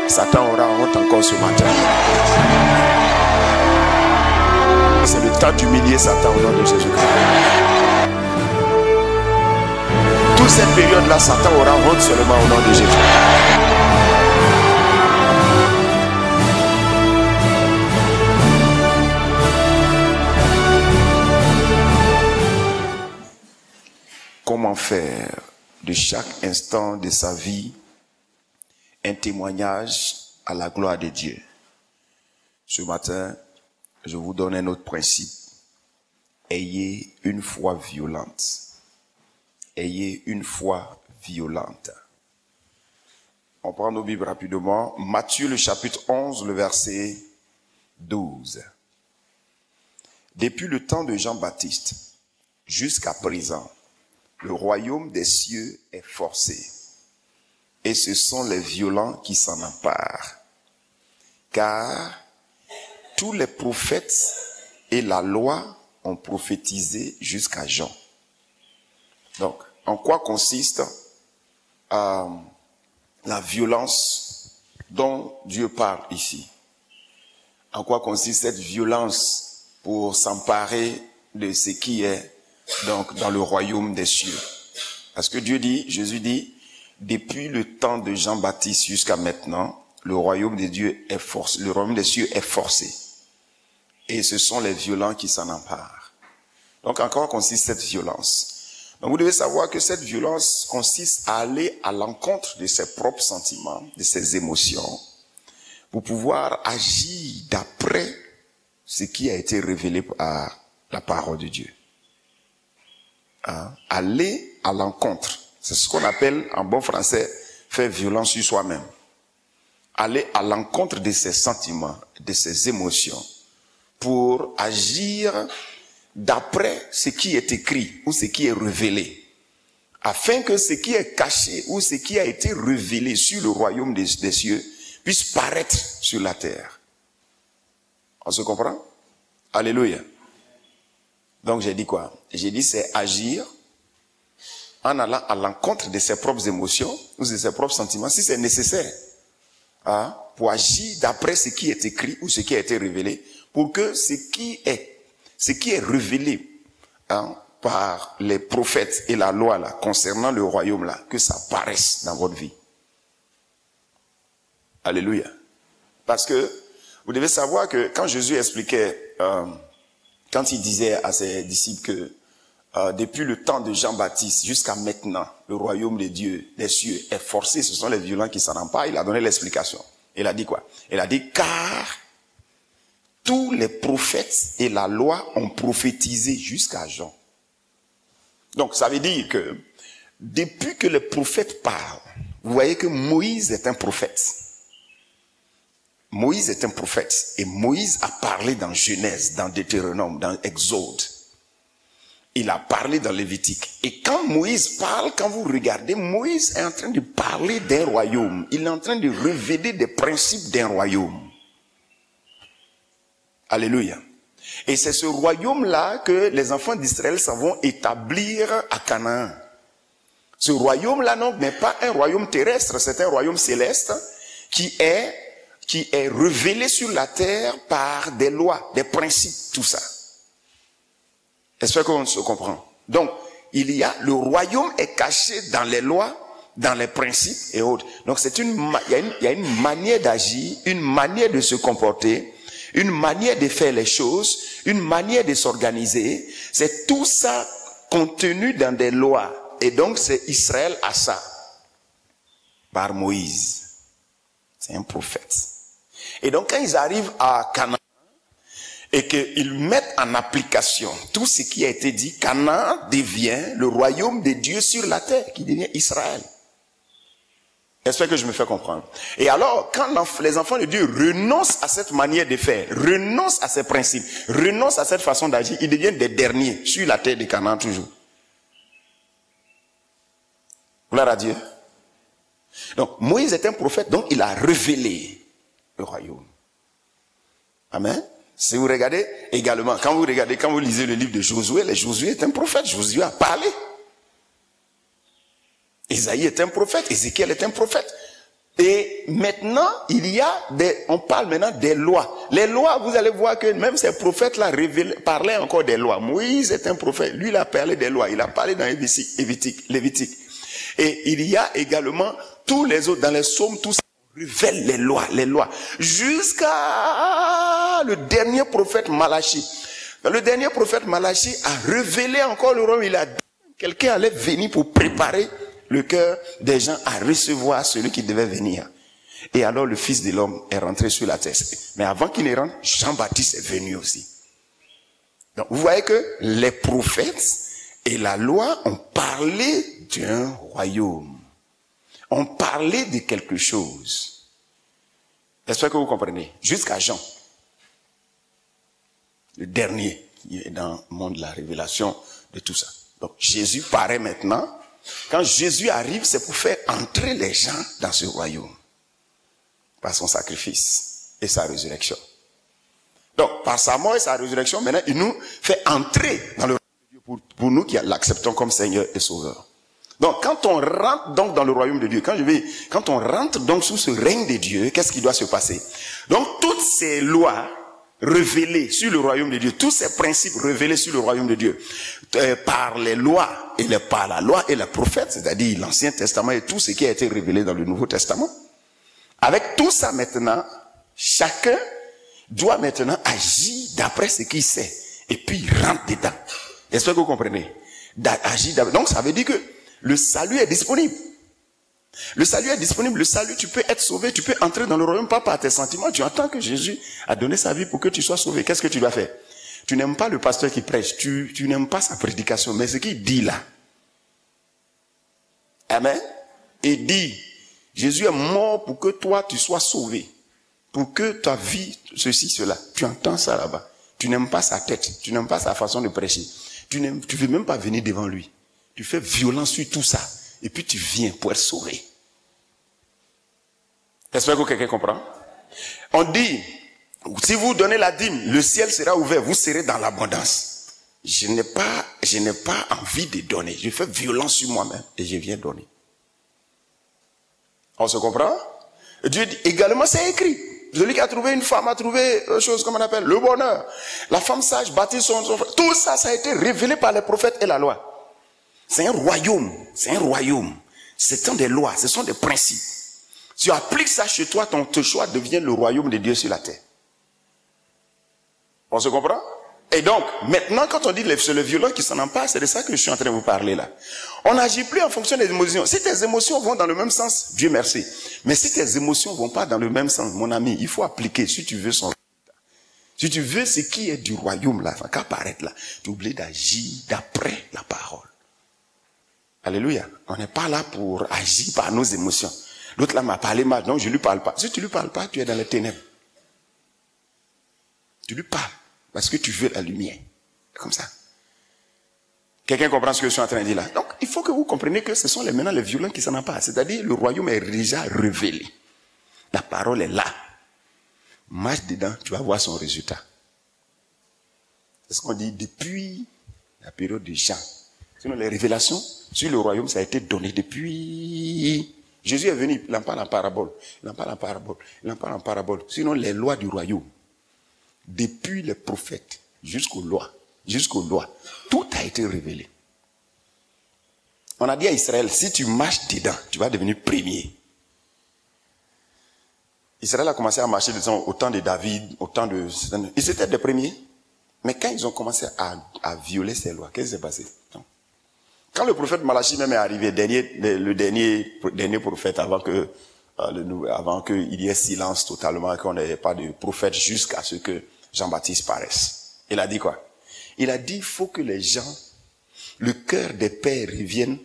Satan aura honte encore ce matin. C'est le temps d'humilier Satan au nom de Jésus-Christ. Toute cette période-là, Satan aura honte seulement au nom de Jésus. Comment faire de chaque instant de sa vie un témoignage à la gloire de Dieu? Ce matin, je vous donne un autre principe. Ayez une foi violente. Ayez une foi violente. On prend nos Bibles rapidement. Matthieu, le chapitre 11, le verset 12. Depuis le temps de Jean-Baptiste jusqu'à présent, le royaume des cieux est forcé. Et ce sont les violents qui s'en emparent. Car tous les prophètes et la loi ont prophétisé jusqu'à Jean. Donc, en quoi consiste la violence dont Dieu parle ici? En quoi consiste cette violence pour s'emparer de ce qui est donc dans le royaume des cieux? Parce que Jésus dit, depuis le temps de Jean-Baptiste jusqu'à maintenant, le royaume de Dieu est forcé, le royaume des cieux est forcé. Et ce sont les violents qui s'en emparent. Donc, en quoi consiste cette violence? Donc, vous devez savoir que cette violence consiste à aller à l'encontre de ses propres sentiments, de ses émotions, pour pouvoir agir d'après ce qui a été révélé par la parole de Dieu. Aller à l'encontre. C'est ce qu'on appelle, en bon français, faire violence sur soi-même. Aller à l'encontre de ses sentiments, de ses émotions, pour agir d'après ce qui est écrit ou ce qui est révélé, afin que ce qui est caché ou ce qui a été révélé sur le royaume des cieux puisse paraître sur la terre. On se comprend? Alléluia. Donc j'ai dit quoi? J'ai dit c'est agir en allant à l'encontre de ses propres émotions ou de ses propres sentiments, si c'est nécessaire, pour agir d'après ce qui est écrit ou ce qui a été révélé, pour que ce qui est révélé par les prophètes et la loi là, concernant le royaume là, que ça paraisse dans votre vie. Alléluia. Parce que vous devez savoir que quand Jésus expliquait, quand il disait à ses disciples que depuis le temps de Jean-Baptiste jusqu'à maintenant, le royaume de Dieu, des cieux, est forcé, ce sont les violents qui s'en emparent, il a donné l'explication. Il a dit quoi? Il a dit, car tous les prophètes et la loi ont prophétisé jusqu'à Jean. Donc, ça veut dire que, depuis que les prophètes parlent, vous voyez que Moïse est un prophète. Moïse est un prophète. Et Moïse a parlé dans Genèse, dans Deutéronome, dans Exode. Il a parlé dans Lévitique. Et quand Moïse parle, quand vous regardez, Moïse est en train de parler d'un royaume. Il est en train de révéler des principes d'un royaume. Alléluia. Et c'est ce royaume-là que les enfants d'Israël s'en vont établir à Canaan. Ce royaume-là n'est pas un royaume terrestre, c'est un royaume céleste qui est révélé sur la terre par des lois, des principes, tout ça. J'espère qu'on se comprend. Donc, le royaume est caché dans les lois, dans les principes et autres. Donc, il y a une manière d'agir, une manière de se comporter, une manière de faire les choses, une manière de s'organiser. C'est tout ça contenu dans des lois. Et donc, c'est Israël à ça. Par Moïse. C'est un prophète. Et donc, quand ils arrivent à Canaan, et qu'ils mettent en application tout ce qui a été dit, Canaan devient le royaume de Dieu sur la terre, qui devient Israël. J'espère que je me fais comprendre. Et alors, quand les enfants de Dieu renoncent à cette manière de faire, renoncent à ces principes, renoncent à cette façon d'agir, ils deviennent des derniers sur la terre de Canaan toujours. Gloire à Dieu. Donc, Moïse est un prophète, donc il a révélé le royaume. Amen. Si vous regardez également, quand vous lisez le livre de Josué, Josué est un prophète, Josué a parlé. Isaïe est un prophète, Ézéchiel est un prophète. Et maintenant, on parle maintenant des lois. Les lois, vous allez voir que même ces prophètes-là parlaient encore des lois. Moïse est un prophète. Lui, il a parlé des lois. Il a parlé dans Lévitique. Et il y a également tous les autres, dans les psaumes, tous révèlent les lois. Jusqu'à le dernier prophète Malachi. Le dernier prophète Malachi a révélé encore le royaume. Il a dit que quelqu'un allait venir pour préparer le cœur des gens à recevoir celui qui devait venir. Et alors le Fils de l'homme est rentré sur la terre. Mais avant qu'il ne rentre, Jean-Baptiste est venu aussi. Donc vous voyez que les prophètes et la loi ont parlé d'un royaume. Ont parlé de quelque chose. J'espère que vous comprenez. Jusqu'à Jean. Le dernier qui est dans le monde de la révélation de tout ça. Donc Jésus paraît maintenant. Quand Jésus arrive, c'est pour faire entrer les gens dans ce royaume. Par son sacrifice et sa résurrection. Donc, par sa mort et sa résurrection, maintenant, il nous fait entrer dans le royaume de Dieu pour nous qui l'acceptons comme Seigneur et Sauveur. Donc, quand on rentre donc dans le royaume de Dieu, quand on rentre donc sous ce règne de Dieu, qu'est-ce qui doit se passer? Donc, toutes ces lois révélés sur le royaume de Dieu, tous ces principes révélés sur le royaume de Dieu, par les lois et par la loi et les prophètes, c'est-à-dire l'Ancien Testament et tout ce qui a été révélé dans le Nouveau Testament. Avec tout ça maintenant, chacun doit maintenant agir d'après ce qu'il sait. Et puis il rentre dedans. J'espère que vous comprenez. Donc ça veut dire que le salut est disponible. Le salut est disponible. Le salut, tu peux être sauvé, tu peux entrer dans le royaume, pas par tes sentiments. Tu entends que Jésus a donné sa vie pour que tu sois sauvé. Qu'est-ce que tu dois faire? Tu n'aimes pas le pasteur qui prêche. Tu n'aimes pas sa prédication. Mais ce qu'il dit là. Amen. Il dit, Jésus est mort pour que toi, tu sois sauvé. Pour que ta vie, ceci, cela. Tu entends ça là-bas. Tu n'aimes pas sa tête. Tu n'aimes pas sa façon de prêcher. Tu ne veux même pas venir devant lui. Tu fais violence sur tout ça. Et puis tu viens pour être sauvé. J'espère que quelqu'un comprend. On dit, si vous donnez la dîme, le ciel sera ouvert, vous serez dans l'abondance. Je n'ai pas envie de donner. Je fais violence sur moi-même et je viens donner. On se comprend? Dieu dit, également c'est écrit. Celui qui a trouvé une femme a trouvé une chose comme on appelle le bonheur. La femme sage bâtit son frère. Tout ça, ça a été révélé par les prophètes et la loi. C'est un royaume. C'est un royaume. Ce sont des lois. Ce sont des principes. Si tu appliques ça chez toi, ton choix devient le royaume de Dieu sur la terre. On se comprend? Et donc, maintenant, quand on dit c'est le violent qui s'en empare, c'est de ça que je suis en train de vous parler là. On n'agit plus en fonction des émotions. Si tes émotions vont dans le même sens, Dieu merci. Mais si tes émotions ne vont pas dans le même sens, mon ami, il faut appliquer si tu veux son résultat. Si tu veux ce qui est du royaume là, ça qu'apparaître là, tu oublies d'agir d'après la parole. Alléluia. On n'est pas là pour agir par nos émotions. L'autre là m'a parlé mal, donc je ne lui parle pas. Si tu ne lui parles pas, tu es dans les ténèbres. Tu lui parles parce que tu veux la lumière. Comme ça. Quelqu'un comprend ce que je suis en train de dire là? Donc, il faut que vous compreniez que ce sont maintenant les violents qui s'en emparent. C'est-à-dire, le royaume est déjà révélé. La parole est là. Marche dedans, tu vas voir son résultat. C'est ce qu'on dit depuis la période de Jean. Sinon, les révélations sur le royaume, ça a été donné depuis... Jésus est venu, il en parle en parabole. Il en parle en parabole. Il en parle en parabole. Sinon, les lois du royaume, depuis les prophètes jusqu'aux lois, tout a été révélé. On a dit à Israël, si tu marches dedans, tu vas devenir premier. Israël a commencé à marcher au temps de David, au temps de... Ils étaient des premiers. Mais quand ils ont commencé à violer ces lois, qu'est-ce qui s'est passé? Non. Quand le prophète Malachi même est arrivé, le dernier prophète, avant qu'il y ait silence totalement, qu'on n'ait pas de prophète jusqu'à ce que Jean-Baptiste paraisse. Il a dit quoi? Il a dit, il faut que les gens, le cœur des pères revienne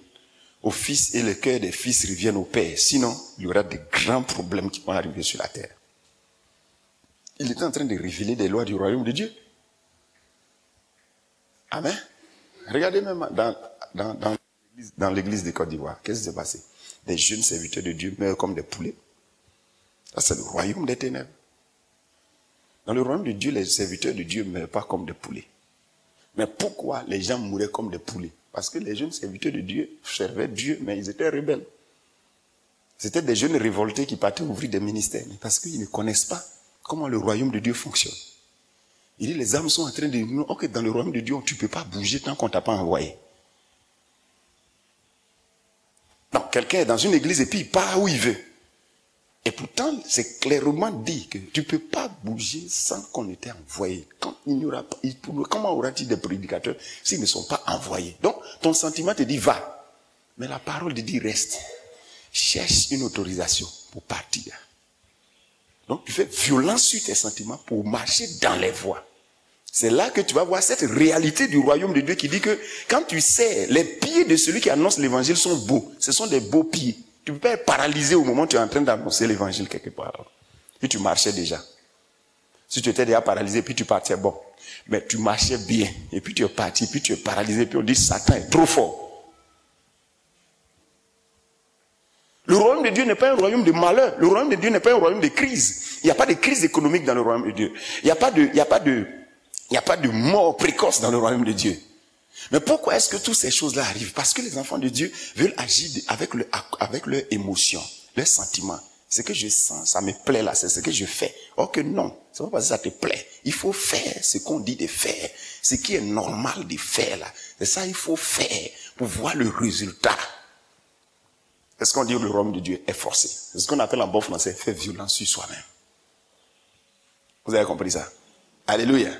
au fils et le cœur des fils revienne au père. Sinon, il y aura de grands problèmes qui vont arriver sur la terre. Il était en train de révéler des lois du royaume de Dieu. Amen. Regardez même dans l'église de Côte d'Ivoire. Qu'est-ce qui s'est passé? Des jeunes serviteurs de Dieu meurent comme des poulets. Ça, c'est le royaume des ténèbres. Dans le royaume de Dieu, les serviteurs de Dieu ne meurent pas comme des poulets. Mais pourquoi les gens mouraient comme des poulets? Parce que les jeunes serviteurs de Dieu servaient Dieu, mais ils étaient rebelles. C'était des jeunes révoltés qui partaient ouvrir des ministères, mais parce qu'ils ne connaissent pas comment le royaume de Dieu fonctionne. Il dit, les âmes sont en train de dire, ok, dans le royaume de Dieu, tu ne peux pas bouger tant qu'on ne t'a pas envoyé. Non, quelqu'un est dans une église et puis il part où il veut. Et pourtant, c'est clairement dit que tu ne peux pas bouger sans qu'on ait été envoyé. Quand il n'y aura pas, comment aura-t-il des prédicateurs s'ils ne sont pas envoyés? Donc, ton sentiment te dit va. Mais la parole te dit reste. Cherche une autorisation pour partir. Donc, tu fais violence sur tes sentiments pour marcher dans les voies. C'est là que tu vas voir cette réalité du royaume de Dieu qui dit que quand tu sais, les pieds de celui qui annonce l'évangile sont beaux. Ce sont des beaux pieds. Tu ne peux pas être paralysé au moment où tu es en train d'annoncer l'évangile quelque part. Puis tu marchais déjà. Si tu étais déjà paralysé, puis tu partais, bon. Mais tu marchais bien. Et puis tu es parti, puis tu es paralysé. Puis on dit Satan est trop fort. Le royaume de Dieu n'est pas un royaume de malheur. Le royaume de Dieu n'est pas un royaume de crise. Il n'y a pas de crise économique dans le royaume de Dieu. Il n'y a pas de mort précoce dans le royaume de Dieu. Mais pourquoi est-ce que toutes ces choses-là arrivent? Parce que les enfants de Dieu veulent agir avec leurs émotions, leurs sentiments. Ce que je sens, ça me plaît là, c'est ce que je fais. Or que non, c'est pas parce que ça te plaît. Il faut faire ce qu'on dit de faire. Ce qui est normal de faire là. C'est ça il faut faire pour voir le résultat. C'est ce qu'on dit le royaume de Dieu est forcé. C'est ce qu'on appelle en bon français, faire violence sur soi-même. Vous avez compris ça? Alléluia.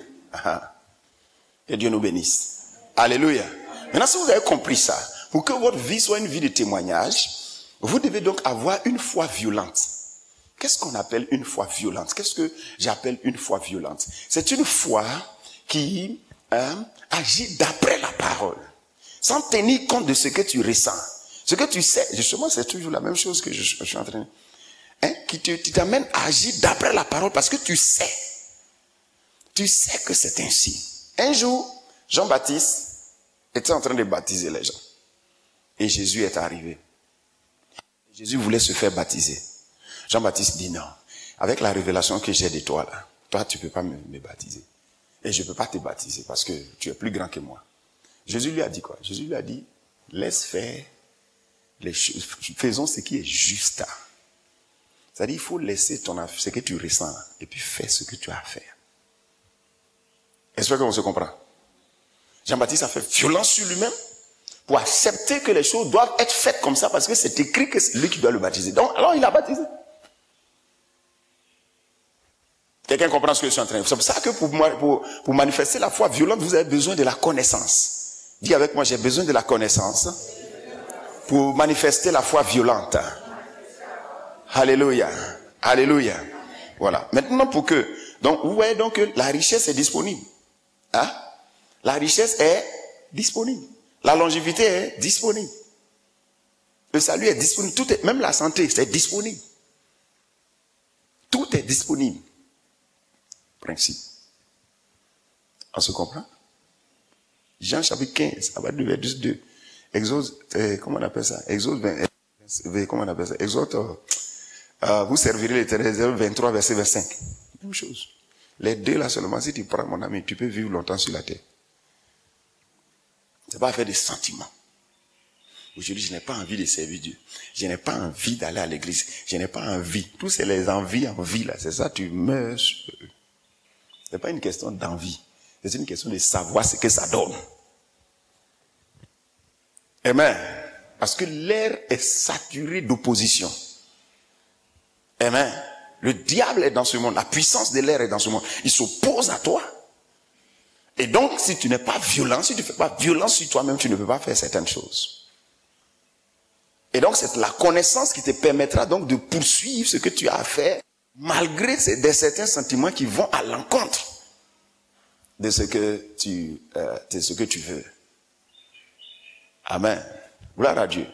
Que Dieu nous bénisse. Alléluia. Maintenant, si vous avez compris ça, pour que votre vie soit une vie de témoignage, vous devez donc avoir une foi violente. Qu'est-ce qu'on appelle une foi violente? Qu'est-ce que j'appelle une foi violente? C'est une foi qui agit d'après la parole, sans tenir compte de ce que tu ressens. Ce que tu sais, justement, c'est toujours la même chose que je suis en train de... qui t'amène à agir d'après la parole parce que tu sais. Tu sais que c'est ainsi. Un jour, Jean-Baptiste était en train de baptiser les gens. Et Jésus est arrivé. Jésus voulait se faire baptiser. Jean-Baptiste dit non. Avec la révélation que j'ai de toi là, toi tu ne peux pas me baptiser. Et je ne peux pas te baptiser parce que tu es plus grand que moi. Jésus lui a dit quoi? Jésus lui a dit, laisse faire les choses. Faisons ce qui est juste. C'est-à-dire, il faut laisser ce que tu ressens et puis faire ce que tu as à faire. J'espère qu'on se comprend. Jean-Baptiste a fait violence sur lui-même pour accepter que les choses doivent être faites comme ça parce que c'est écrit que c'est lui qui doit le baptiser. Donc, alors il a baptisé. Quelqu'un comprend ce que je suis en train de dire? C'est pour ça que pour manifester la foi violente, vous avez besoin de la connaissance. Dis avec moi, j'ai besoin de la connaissance pour manifester la foi violente. Alléluia. Alléluia. Voilà. Maintenant, donc, vous voyez donc que la richesse est disponible. Hein? La richesse est disponible. La longévité est disponible. Le salut est disponible. Même la santé, c'est disponible. Tout est disponible. Principe. On se comprend? Jean chapitre 15, à partir du verset 2. Exode, comment on appelle ça? Exode 20, comment on appelle ça? Exode, vous servirez l'Éternel, 23, verset 25. Même chose. Les deux là seulement, si tu prends mon ami, tu peux vivre longtemps sur la terre. C'est pas faire des sentiments. Aujourd'hui, je n'ai pas envie de servir Dieu. Je n'ai pas envie d'aller à l'église. Je n'ai pas envie. Tous c'est les envies là. C'est ça, tu meurs. C'est pas une question d'envie. C'est une question de savoir ce que ça donne. Amen. Parce que l'air est saturé d'opposition. Amen. Le diable est dans ce monde. La puissance de l'air est dans ce monde. Il s'oppose à toi. Et donc, si tu n'es pas violent, si tu ne fais pas violence sur toi-même, tu ne peux pas faire certaines choses. Et donc, c'est la connaissance qui te permettra donc de poursuivre ce que tu as à faire, malgré certains sentiments qui vont à l'encontre de ce que tu veux. Amen. Gloire à Dieu.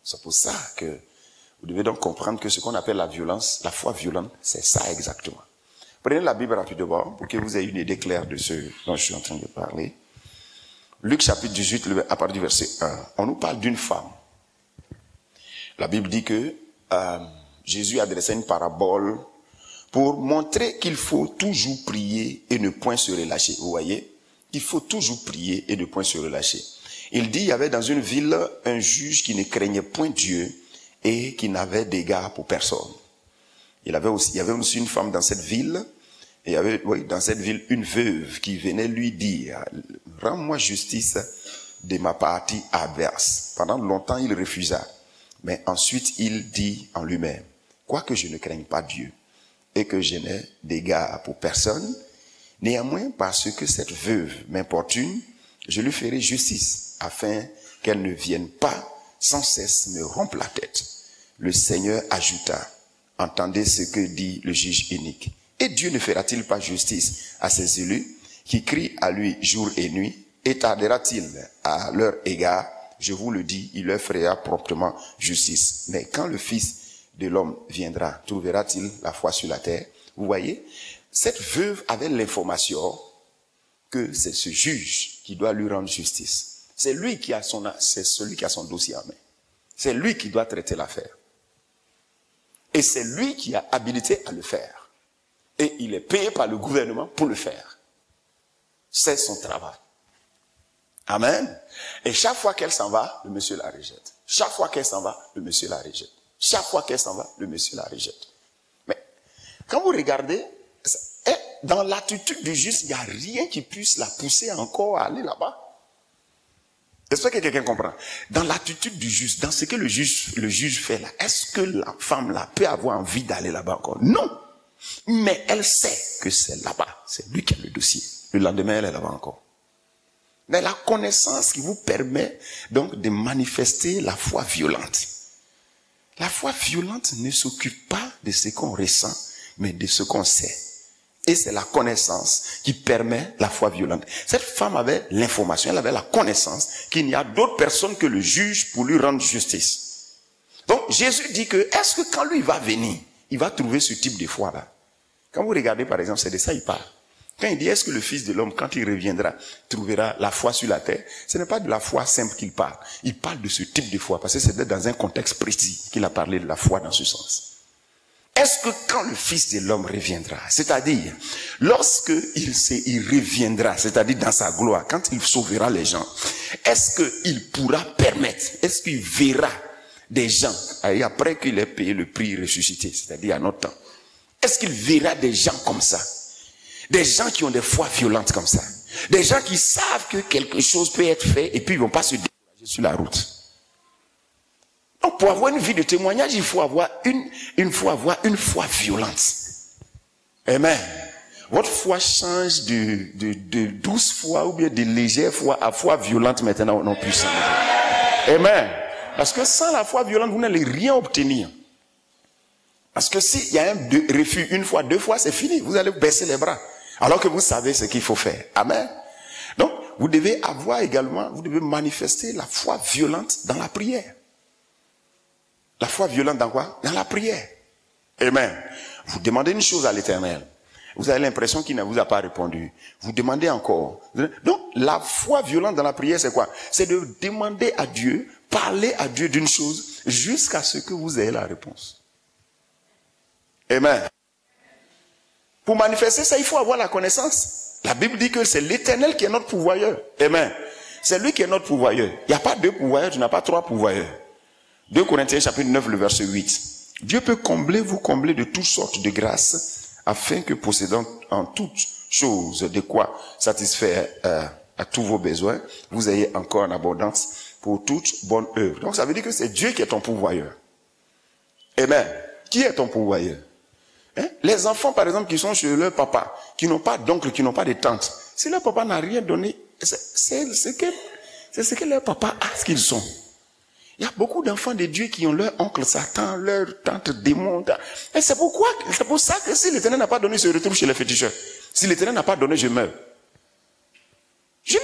C'est pour ça que vous devez donc comprendre que ce qu'on appelle la violence, la foi violente, c'est ça exactement. Prenez la Bible rapidement pour que vous ayez une idée claire de ce dont je suis en train de parler. Luc chapitre 18, à partir du verset 1. On nous parle d'une femme. La Bible dit que Jésus adressait une parabole pour montrer qu'il faut toujours prier et ne point se relâcher. Vous voyez? Il faut toujours prier et ne point se relâcher. Il dit, il y avait dans une ville un juge qui ne craignait point Dieu et qui n'avait d'égard pour personne. Il y avait aussi une femme dans cette ville, et il y avait, oui, dans cette ville, une veuve qui venait lui dire, rends-moi justice de ma partie adverse. Pendant longtemps, il refusa. Mais ensuite, il dit en lui-même, quoique je ne craigne pas Dieu, et que je n'ai d'égard pour personne, néanmoins, parce que cette veuve m'importune, je lui ferai justice, afin qu'elle ne vienne pas sans cesse me rompre la tête. Le Seigneur ajouta, entendez ce que dit le juge unique. Et Dieu ne fera-t-il pas justice à ses élus, qui crient à lui jour et nuit, et tardera-t-il à leur égard? Je vous le dis, il leur fera promptement justice. Mais quand le Fils de l'homme viendra, trouvera-t-il la foi sur la terre? Vous voyez, cette veuve avait l'information que c'est ce juge qui doit lui rendre justice. C'est celui qui a son dossier en main. C'est lui qui doit traiter l'affaire. Et c'est lui qui a habilité à le faire. Et il est payé par le gouvernement pour le faire. C'est son travail. Amen. Et chaque fois qu'elle s'en va, le monsieur la rejette. Chaque fois qu'elle s'en va, le monsieur la rejette. Chaque fois qu'elle s'en va, le monsieur la rejette. Mais quand vous regardez, dans l'attitude du juste, il n'y a rien qui puisse la pousser encore à aller là-bas. J'espère que quelqu'un comprend. Dans l'attitude du juste, dans ce que le juge fait là, est-ce que la femme là peut avoir envie d'aller là-bas encore? Non. Mais elle sait que c'est là-bas. C'est lui qui a le dossier. Le lendemain, elle est là-bas encore. Mais la connaissance qui vous permet donc de manifester la foi violente. La foi violente ne s'occupe pas de ce qu'on ressent, mais de ce qu'on sait. Et c'est la connaissance qui permet la foi violente. Cette femme avait l'information, elle avait la connaissance qu'il n'y a d'autres personnes que le juge pour lui rendre justice. Donc Jésus dit que, est-ce que quand lui va venir, il va trouver ce type de foi-là? Quand vous regardez par exemple, c'est de ça il parle. Quand il dit, est-ce que le Fils de l'homme, quand il reviendra, trouvera la foi sur la terre? Ce n'est pas de la foi simple qu'il parle. Il parle de ce type de foi, parce que c'est dans un contexte précis qu'il a parlé de la foi dans ce sens. Est-ce que quand le Fils de l'homme reviendra, c'est-à-dire, lorsque il reviendra, c'est-à-dire dans sa gloire, quand il sauvera les gens, est-ce qu'il pourra permettre, est-ce qu'il verra des gens, et après qu'il ait payé le prix ressuscité, c'est-à-dire à notre temps, est-ce qu'il verra des gens comme ça? Des gens qui ont des foi violentes comme ça. Des gens qui savent que quelque chose peut être fait et puis ils ne vont pas se décourager sur la route. Donc pour avoir une vie de témoignage, il faut avoir une foi violente. Amen. Votre foi change de douce foi ou bien de légère foi à foi violente maintenant non puissante. Amen. Parce que sans la foi violente, vous n'allez rien obtenir. Parce que s'il y a un refus une fois, deux fois, c'est fini. Vous allez baisser les bras. Alors que vous savez ce qu'il faut faire. Amen. Donc, vous devez avoir également, vous devez manifester la foi violente dans la prière. La foi violente dans quoi? Dans la prière. Amen. Vous demandez une chose à l'Éternel. Vous avez l'impression qu'il ne vous a pas répondu. Vous demandez encore. Donc, la foi violente dans la prière, c'est quoi? C'est de demander à Dieu, parler à Dieu d'une chose, jusqu'à ce que vous ayez la réponse. Amen. Pour manifester ça, il faut avoir la connaissance. La Bible dit que c'est l'Éternel qui est notre pourvoyeur. Amen. C'est lui qui est notre pourvoyeur. Il n'y a pas deux pourvoyeurs, tu n'as pas trois pourvoyeurs. 2 Corinthiens chapitre 9, le verset 8. Dieu peut vous combler de toutes sortes de grâces, afin que possédant en toutes choses de quoi satisfaire à tous vos besoins, vous ayez encore en abondance pour toute bonne œuvre. Donc ça veut dire que c'est Dieu qui est ton pourvoyeur. Amen. Qui est ton pourvoyeur? Hein? Les enfants, par exemple, qui sont chez leur papa, qui n'ont pas d'oncle, qui n'ont pas de tante, si leur papa n'a rien donné, c'est ce que leur papa a, ce qu'ils sont. Il y a beaucoup d'enfants de Dieu qui ont leur oncle Satan, leur tante démon. Et c'est pour ça que si l'Éternel n'a pas donné, je retrouve chez les féticheurs. Si l'Éternel n'a pas donné, je meurs. Je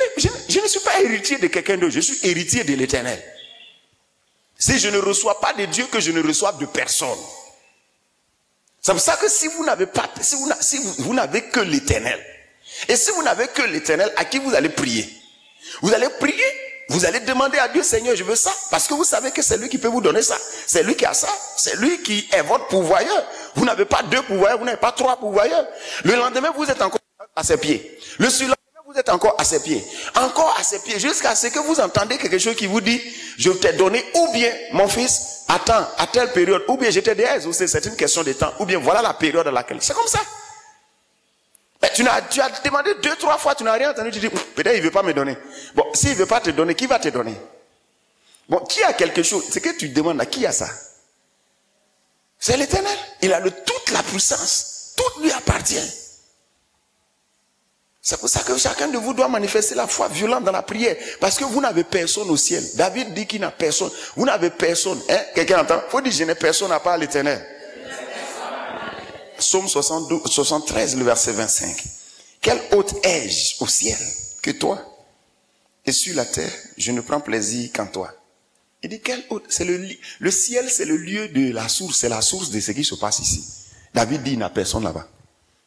ne suis pas héritier de quelqu'un d'autre, je suis héritier de l'Éternel. Si je ne reçois pas de Dieu, que je ne reçoive de personne. C'est pour ça que si vous n'avez pas, si vous n'avez que l'Éternel, et si vous n'avez que l'Éternel, à qui vous allez prier? Vous allez prier, vous allez demander à Dieu, Seigneur, je veux ça, parce que vous savez que c'est lui qui peut vous donner ça. C'est lui qui a ça, c'est lui qui est votre pourvoyeur. Vous n'avez pas deux pourvoyeurs, vous n'avez pas trois pourvoyeurs. Le lendemain, vous êtes encore à ses pieds. Le surlendemain, vous êtes encore à ses pieds. Encore à ses pieds, jusqu'à ce que vous entendez quelque chose qui vous dit, je t'ai donné, ou bien, mon fils, attends, à telle période, ou bien j'étais déesse, ou c'est une question de temps, ou bien voilà la période à laquelle. C'est comme ça. Mais tu as demandé 2-3 fois, tu n'as rien entendu, tu dis, peut-être il ne veut pas me donner. Bon, s'il ne veut pas te donner, qui va te donner? Bon, qui a quelque chose? C'est que tu demandes à qui a ça? C'est l'Éternel. Il a toute la puissance. Tout lui appartient. C'est pour ça que chacun de vous doit manifester la foi violente dans la prière. Parce que vous n'avez personne au ciel. David dit qu'il n'a personne. Vous n'avez personne. Hein? Quelqu'un entend? Il faut dire, je n'ai personne à part l'Éternel. Psaume 73, le verset 25. Quel hôte ai-je au ciel que toi? Et sur la terre, je ne prends plaisir qu'en toi. Il dit, quel hôte? C'est le ciel, c'est le lieu de la source. C'est la source de ce qui se passe ici. David dit, il n'a personne là-bas.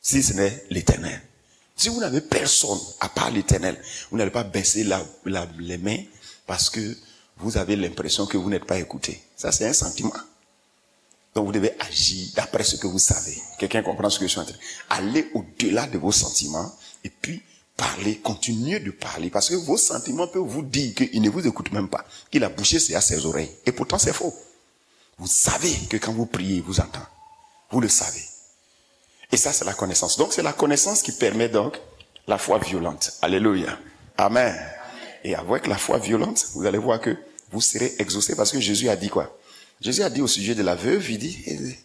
Si ce n'est l'Éternel. Si vous n'avez personne à part l'Éternel, vous n'allez pas baisser les mains parce que vous avez l'impression que vous n'êtes pas écouté. Ça, c'est un sentiment. Donc, vous devez agir d'après ce que vous savez. Quelqu'un comprend ce que je suis en train de dire? Allez au-delà de vos sentiments et puis parlez, continuez de parler parce que vos sentiments peuvent vous dire qu'il ne vous écoute même pas, qu'il a bouché à ses oreilles. Et pourtant, c'est faux. Vous savez que quand vous priez, il vous entend. Vous le savez. Et ça, c'est la connaissance. Donc, c'est la connaissance qui permet donc la foi violente. Alléluia. Amen. Et avec la foi violente, vous allez voir que vous serez exaucés parce que Jésus a dit quoi? Jésus a dit au sujet de la veuve, il dit,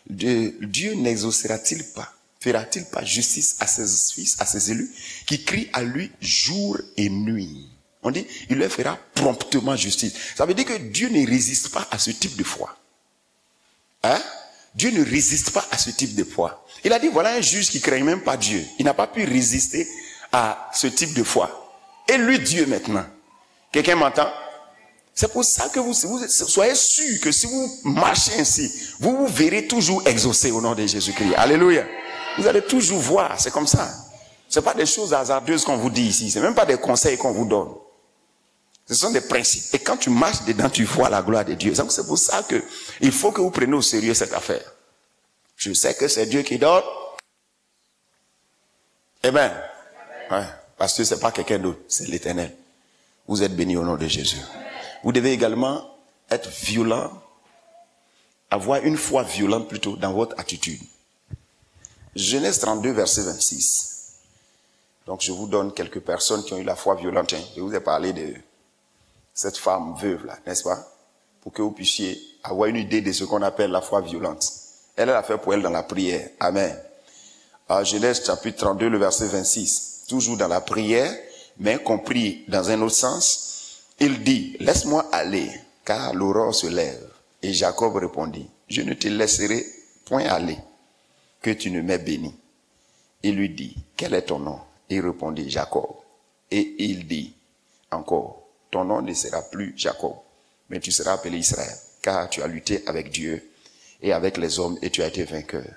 Dieu n'exaucera-t-il pas, fera-t-il pas justice à ses fils, à ses élus, qui crient à lui jour et nuit? On dit, il leur fera promptement justice. Ça veut dire que Dieu ne résiste pas à ce type de foi. Hein? Dieu ne résiste pas à ce type de foi. Il a dit, voilà un juge qui ne craint même pas Dieu. Il n'a pas pu résister à ce type de foi. Et lui, Dieu maintenant. Quelqu'un m'entend? C'est pour ça que vous soyez sûr que si vous marchez ainsi, vous vous verrez toujours exaucé au nom de Jésus-Christ. Alléluia. Vous allez toujours voir, c'est comme ça. Ce n'est pas des choses hasardeuses qu'on vous dit ici. Ce n'est même pas des conseils qu'on vous donne. Ce sont des principes. Et quand tu marches dedans, tu vois la gloire de Dieu. Donc c'est pour ça que il faut que vous preniez au sérieux cette affaire. Je sais que c'est Dieu qui donne. Amen. Ouais, parce que ce n'est pas quelqu'un d'autre, c'est l'Éternel. Vous êtes bénis au nom de Jésus. Vous devez également être violent, avoir une foi violente plutôt dans votre attitude. Genèse 32, verset 26. Donc je vous donne quelques personnes qui ont eu la foi violente. Je vous ai parlé de cette femme veuve là, n'est-ce pas? Pour que vous puissiez avoir une idée de ce qu'on appelle la foi violente. Elle a fait pour elle dans la prière. Amen. Genèse chapitre 32, le verset 26. Toujours dans la prière, mais compris dans un autre sens. Il dit, laisse-moi aller, car l'aurore se lève. Et Jacob répondit, je ne te laisserai point aller, que tu ne m'aies béni. Il lui dit, quel est ton nom? Il répondit, Jacob. Et il dit encore, ton nom ne sera plus Jacob, mais tu seras appelé Israël, car tu as lutté avec Dieu et avec les hommes et tu as été vainqueur.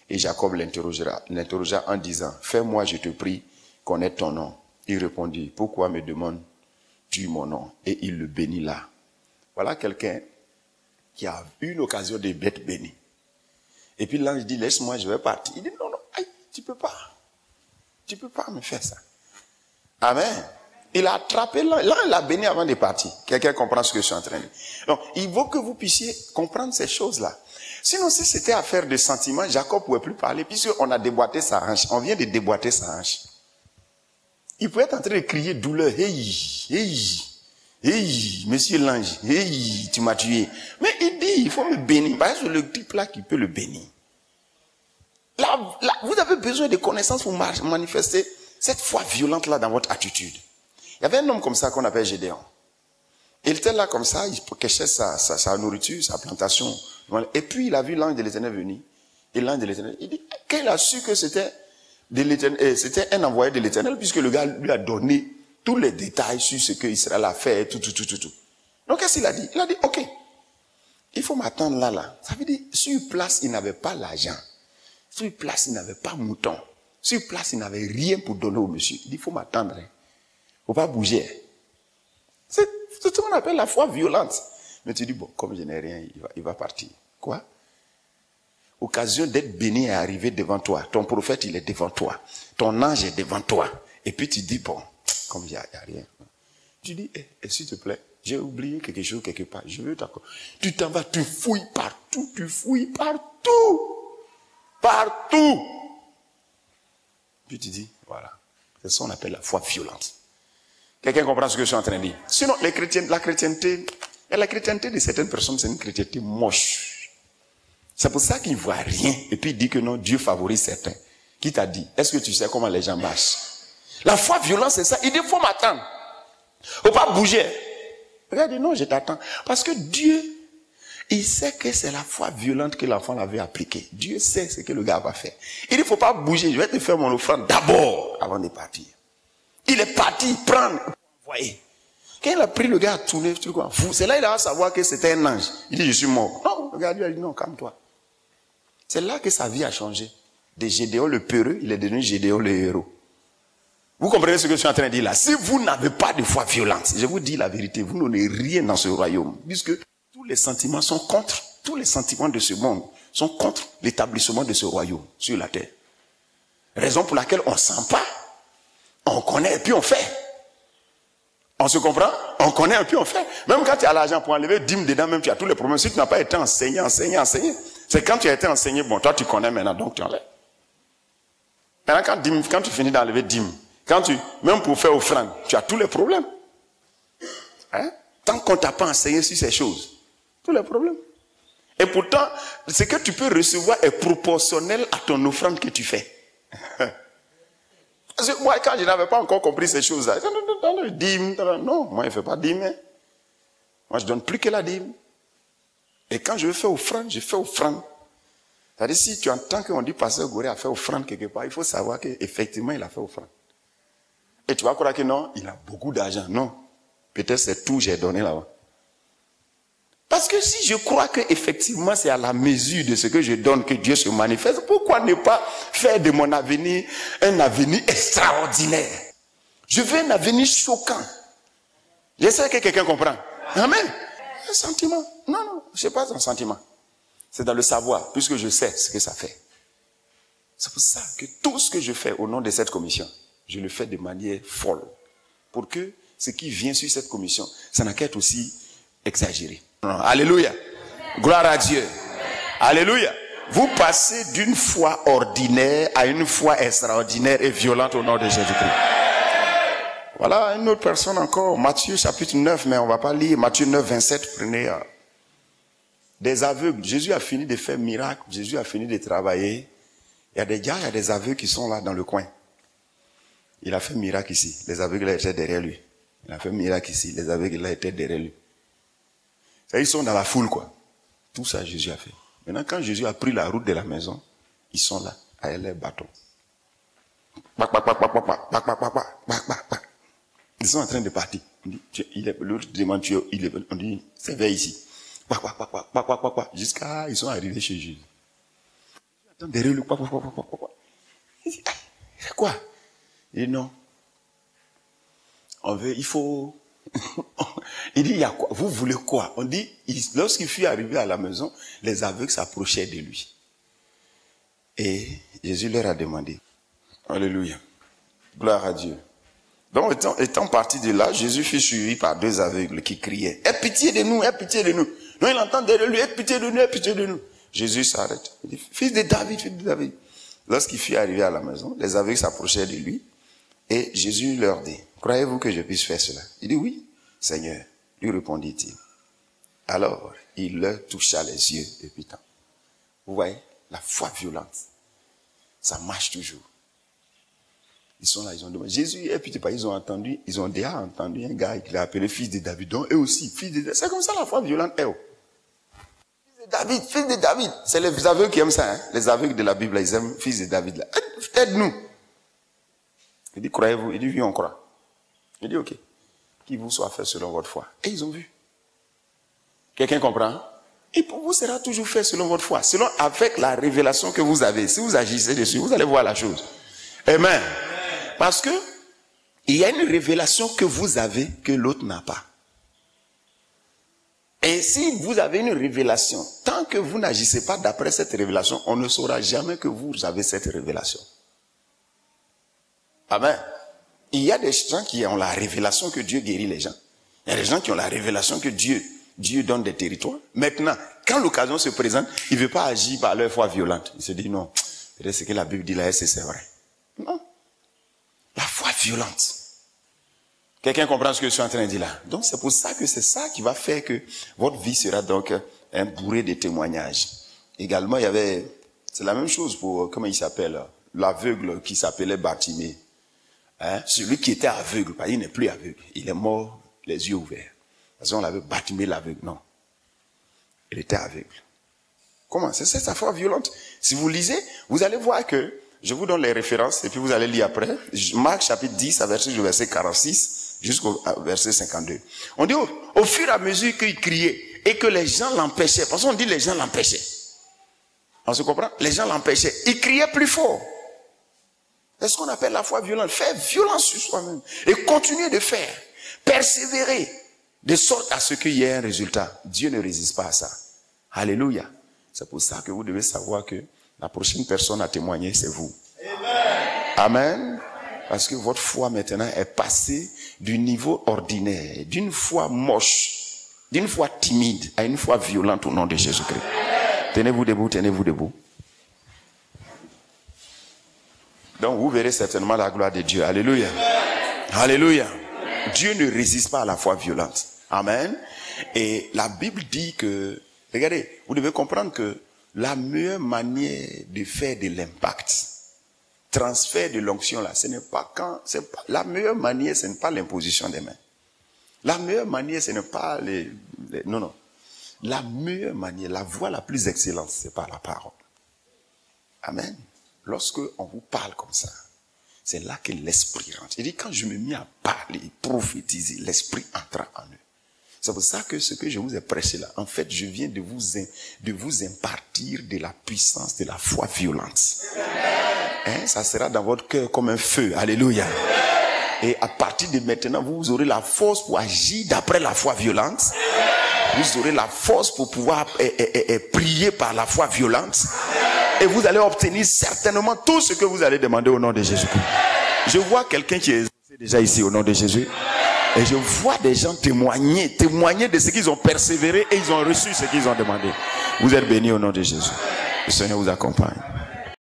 Et Jacob l'interrogea en disant, fais-moi, je te prie, connaître ton nom. Il répondit, pourquoi me demandes-tu mon nom? Et il le bénit là. Voilà quelqu'un qui a eu l'occasion d'être béni. Et puis l'ange dit, laisse-moi, je vais partir. Il dit, non, non, aïe, tu peux pas. Tu peux pas me faire ça. Amen. Il a attrapé l'ange, il l'a béni avant de partir. Quelqu'un comprend ce que je suis en train de dire. Donc, il faut que vous puissiez comprendre ces choses-là. Sinon, si c'était affaire de sentiments, Jacob ne pouvait plus parler, puisqu'on a déboîté sa hanche. On vient de déboîter sa hanche. Il pouvait être en train de crier douleur. Hey, hey, hey, monsieur l'ange, hey, tu m'as tué. Mais il dit, il faut me bénir. Parce que le type là qui peut le bénir. Là, vous avez besoin de connaissances pour manifester cette foi violente là dans votre attitude. Il y avait un homme comme ça qu'on appelle Gédéon. Il était là comme ça, il cachait sa nourriture, sa plantation. Et puis il a vu l'ange de l'Éternel venir. Et l'ange de l'Éternel, il dit, quand il a su que c'était un envoyé de l'Éternel, puisque le gars lui a donné tous les détails sur ce qu'Israël a fait, tout. Donc qu'est-ce qu'il a dit? Il a dit, ok, il faut m'attendre là. Ça veut dire, sur place, il n'avait pas l'argent. Sur place, il n'avait pas mouton. Sur place, il n'avait rien pour donner au monsieur. Il dit, il faut m'attendre. Il ne faut pas bouger. C'est ce qu'on appelle la foi violente. Mais tu dis, bon, comme je n'ai rien, il va partir. Quoi? Occasion d'être béni est arrivée devant toi. Ton prophète, il est devant toi. Ton ange est devant toi. Et puis tu dis, bon, comme il n'y a rien. Tu dis, s'il te plaît, J'ai oublié quelque chose quelque part. Je veux d'accord. Tu t'en vas, tu fouilles partout, partout. Puis tu dis, voilà. C'est ça qu'on appelle la foi violente. Quelqu'un comprend ce que je suis en train de dire? Sinon, la chrétienté de certaines personnes, c'est une chrétienté moche. C'est pour ça qu'ils ne voient rien. Et puis ils disent que non, Dieu favorise certains. Qui t'a dit? Est-ce que tu sais comment les gens marchent? La foi violente, c'est ça. Il dit, il faut m'attendre. Faut pas bouger. Regarde, non, je t'attends. Parce que Dieu, il sait que c'est la foi violente que l'enfant l'avait appliquée. Dieu sait ce que le gars va faire. Il dit, faut pas bouger. Je vais te faire mon offrande d'abord, avant de partir. Il est parti prendre. Voyez. Quand il a pris le gars à tourner, c'est là qu'il va savoir que c'était un ange. Il dit, je suis mort. Non, le gars lui a dit, non, calme-toi. C'est là que sa vie a changé. De Gédéon le peureux, il est devenu Gédéon le héros. Vous comprenez ce que je suis en train de dire là? Si vous n'avez pas de foi violente, je vous dis la vérité, vous n'aurez rien dans ce royaume. Puisque tous les sentiments sont contre, tous les sentiments de ce monde sont contre l'établissement de ce royaume sur la terre. Raison pour laquelle on ne sent pas. On connaît et puis on fait. On se comprend? On connaît et puis on fait. Même quand tu as l'argent pour enlever 10 dedans, même tu as tous les problèmes. Si tu n'as pas été enseigné. C'est quand tu as été enseigné, bon, toi tu connais maintenant, donc tu enlèves. Maintenant quand tu finis d'enlever 10, même pour faire offrande, tu as tous les problèmes. Hein? Tant qu'on ne t'a pas enseigné sur ces choses, tous les problèmes. Et pourtant, ce que tu peux recevoir est proportionnel à ton offrande que tu fais. Parce que moi, quand je n'avais pas encore compris ces choses-là, dans le dîme, non, moi je ne fais pas dîme. Moi je ne donne plus que la dîme. Et quand je fais offrande, je fais offrande. C'est-à-dire, si tu entends qu'on dit Pasteur Goré a fait offrande quelque part, il faut savoir qu'effectivement il a fait offrande. Et tu vas croire que non, il a beaucoup d'argent. Non. Peut-être c'est tout que j'ai donné là-bas. Parce que si je crois qu'effectivement c'est à la mesure de ce que je donne que Dieu se manifeste, pourquoi ne pas faire de mon avenir un avenir extraordinaire? Je veux un avenir choquant. J'essaie que quelqu'un comprend. Amen. Un sentiment. Non, je sais pas un sentiment. C'est dans le savoir, puisque je sais ce que ça fait. C'est pour ça que tout ce que je fais au nom de cette commission, je le fais de manière folle. Pour que ce qui vient sur cette commission, ça n'a qu'à être aussi exagéré. Alléluia. Gloire à Dieu. Alléluia. Vous passez d'une foi ordinaire à une foi extraordinaire et violente au nom de Jésus-Christ. Voilà une autre personne encore. Matthieu chapitre 9, mais on ne va pas lire. Matthieu 9, 27, prenez des aveugles. Jésus a fini de faire miracle. Jésus a fini de travailler. Il y a des gars, il y a des aveugles qui sont là dans le coin. Il a fait miracle ici. Les aveugles étaient derrière lui. Il a fait miracle ici. Les aveugles étaient derrière lui. Ils sont dans la foule, quoi. Tout ça, Jésus a fait. Maintenant, quand Jésus a pris la route de la maison, ils sont là, avec leurs bâtons. Ils sont en train de partir. L'autre demande, on dit, c'est vers ici. Jusqu'à, ils sont arrivés chez Jésus. Attends, derrière lui, il dit, c'est quoi? Il dit, non. Il faut... Il dit, il y a quoi? Vous voulez quoi? On dit, lorsqu'il fut arrivé à la maison, les aveugles s'approchaient de lui. Et Jésus leur a demandé. Alléluia. Gloire à Dieu. Donc, étant parti de là, Jésus fut suivi par 2 aveugles qui criaient, aie pitié de nous, aie pitié de nous. Non, il entend derrière lui, aie pitié de nous, aie pitié de nous. Jésus s'arrête. Il dit, fils de David, fils de David. Lorsqu'il fut arrivé à la maison, les aveugles s'approchaient de lui. Et Jésus leur dit, croyez-vous que je puisse faire cela? Il dit, oui, Seigneur, lui répondit-il. Alors, il leur toucha les yeux et puis tant. Vous voyez, la foi violente, ça marche toujours. Ils sont là, ils ont demandé, Jésus, et puis ils ont déjà entendu un gars qui l'a appelé fils de David. Donc, eux aussi, fils de David. C'est comme ça la foi violente est. Fils de David. C'est les aveugles qui aiment ça, hein? Les aveugles de la Bible, ils aiment fils de David là. Aide-nous. Il dit, croyez-vous? Il dit, oui, on croit. Il dit, ok. Qu'il vous soit fait selon votre foi. Et ils ont vu. Quelqu'un comprend? Et pour vous sera toujours fait selon votre foi. Selon avec la révélation que vous avez. Si vous agissez dessus, vous allez voir la chose. Amen. Parce que il y a une révélation que vous avez que l'autre n'a pas. Et si vous avez une révélation, tant que vous n'agissez pas d'après cette révélation, on ne saura jamais que vous avez cette révélation. Amen. Il y a des gens qui ont la révélation que Dieu guérit les gens. Il y a des gens qui ont la révélation que Dieu donne des territoires. Maintenant, quand l'occasion se présente, il ne veut pas agir par leur foi violente. Il se dit non, peut-être ce que la Bible dit là, c'est vrai. Non. La foi violente. Quelqu'un comprend ce que je suis en train de dire là? Donc c'est pour ça que c'est ça qui va faire que votre vie sera donc un bourré de témoignages. Également, il y avait, c'est la même chose pour, comment il s'appelle, l'aveugle qui s'appelait Bartimée. Hein? Celui qui était aveugle, il n'est plus aveugle. Il est mort, les yeux ouverts. Parce qu'on l'avait Bartimée l'aveugle. Non. Il était aveugle. Comment? C'est sa foi violente. Si vous lisez, vous allez voir que, je vous donne les références et puis vous allez lire après. Marc chapitre 10, à verset 46 jusqu'au verset 52. On dit au fur et à mesure qu'il criait et que les gens l'empêchaient, parce qu'on dit les gens l'empêchaient. On se comprend? Les gens l'empêchaient. Il criait plus fort. C'est ce qu'on appelle la foi violente. Faire violence sur soi-même et continuer de faire. Persévérer. De sorte à ce qu'il y ait un résultat. Dieu ne résiste pas à ça. Alléluia. C'est pour ça que vous devez savoir que la prochaine personne à témoigner, c'est vous. Amen. Parce que votre foi maintenant est passée du niveau ordinaire, d'une foi moche, d'une foi timide à une foi violente au nom de Jésus-Christ. Tenez-vous debout, tenez-vous debout. Donc vous verrez certainement la gloire de Dieu. Alléluia. Alléluia. Dieu ne résiste pas à la foi violente. Amen. Et la Bible dit que, regardez, vous devez comprendre que la meilleure manière de faire de l'impact, transfert de l'onction là, ce n'est pas la meilleure manière, ce n'est pas l'imposition des mains. La meilleure manière, ce n'est pas non. La meilleure manière, la voie la plus excellente, c'est par la parole. Amen. Lorsque on vous parle comme ça, c'est là que l'esprit rentre. Il dit, quand je me mis à parler, prophétiser, l'esprit entra en eux. C'est pour ça que ce que je vous ai prêché là, en fait, je viens de vous impartir de la puissance de la foi violente. Hein? Ça sera dans votre cœur comme un feu. Alléluia. Et à partir de maintenant, vous aurez la force pour agir d'après la foi violente. Vous aurez la force pour pouvoir prier par la foi violente. Et vous allez obtenir certainement tout ce que vous allez demander au nom de Jésus-Christ. Je vois quelqu'un qui est déjà ici au nom de Jésus. Et je vois des gens témoigner de ce qu'ils ont persévéré et ils ont reçu ce qu'ils ont demandé. Vous êtes bénis au nom de Jésus. Le Seigneur vous accompagne.